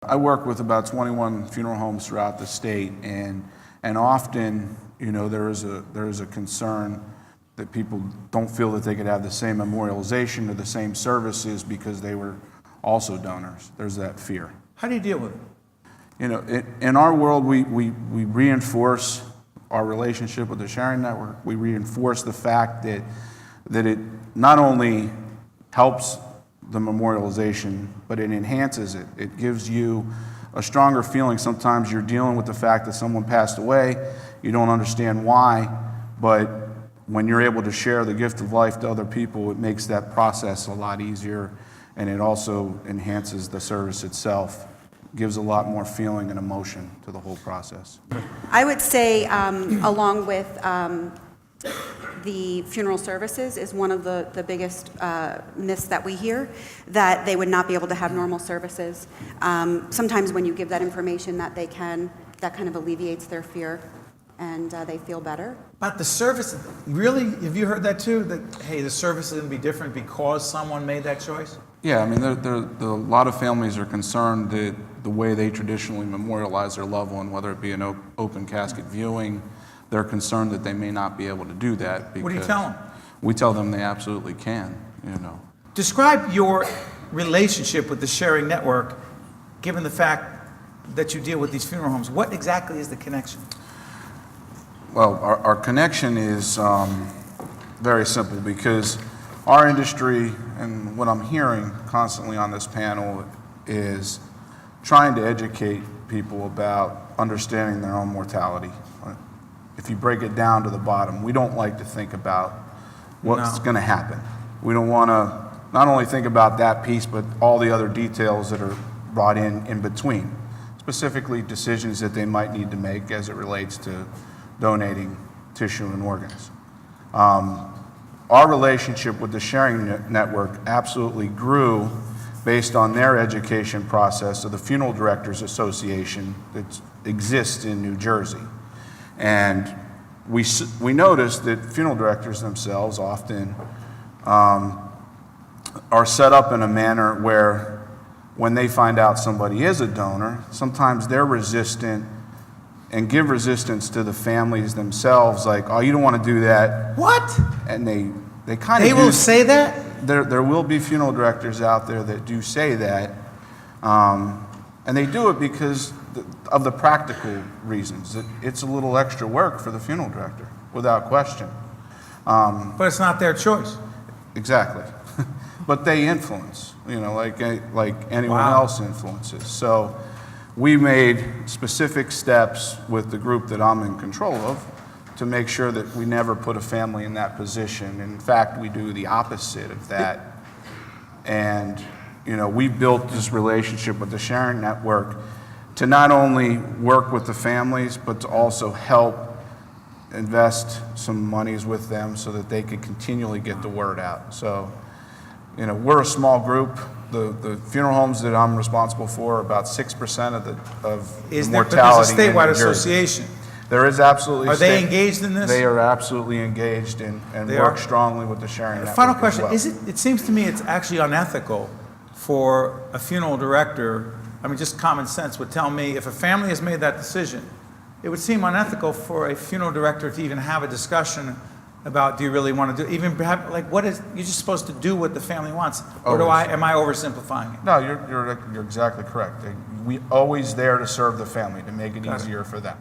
I work with about 21 funeral homes throughout the state, and often, there is a concern that people don't feel that they could have the same memorialization or the same services because they were also donors. There's that fear. How do you deal with it? In our world, we reinforce our relationship with the Sharing Network. We reinforce the fact that it not only helps the memorialization, but it enhances it. It gives you a stronger feeling. Sometimes you're dealing with the fact that someone passed away, you don't understand why, but when you're able to share the gift of life to other people, it makes that process a lot easier, and it also enhances the service itself. Gives a lot more feeling and emotion to the whole process. I would say, along with the funeral services, is one of the biggest myths that we hear, that they would not be able to have normal services. Sometimes when you give that information that they can, that kind of alleviates their fear, and they feel better. About the service, really? Have you heard that too? That, hey, the service is going to be different because someone made that choice? Yeah, I mean, a lot of families are concerned that the way they traditionally memorialize their loved one, whether it be an open casket viewing, they're concerned that they may not be able to do that. What do you tell them? We tell them they absolutely can, Describe your relationship with the Sharing Network, given the fact that you deal with these funeral homes. What exactly is the connection? Well, our connection is very simple, because our industry, and what I'm hearing constantly on this panel, is trying to educate people about understanding their own mortality. If you break it down to the bottom, we don't like to think about what's going to happen. We don't want to not only think about that piece, but all the other details that are brought in between, specifically decisions that they might need to make as it relates to donating tissue and organs. Our relationship with the Sharing Network absolutely grew based on their education process of the Funeral Directors Association that exists in New Jersey. And we noticed that funeral directors themselves often are set up in a manner where when they find out somebody is a donor, sometimes they're resistant and give resistance to the families themselves, like, oh, you don't want to do that. What? And they kind of... They will say that? There will be funeral directors out there that do say that, and they do it because of the practical reasons. It's a little extra work for the funeral director, without question. But it's not their choice. Exactly. But they influence, like anyone else influences. So we made specific steps with the group that I'm in control of to make sure that we never put a family in that position. In fact, we do the opposite of that. And, we built this relationship with the Sharing Network to not only work with the families, but to also help invest some monies with them so that they could continually get the word out. So, we're a small group. The funeral homes that I'm responsible for are about 6% of the mortality. But there's a statewide association. There is absolutely. Are they engaged in this? They are absolutely engaged and work strongly with the Sharing Network. Final question: well. It seems to me it's actually unethical for a funeral director. I mean, just common sense would tell me if a family has made that decision, it would seem unethical for a funeral director to even have a discussion about, do you really want to do, even perhaps, like, what is, you're just supposed to do what the family wants, or am I oversimplifying it? No, you're exactly correct. We always there to serve the family, to make it easier for them.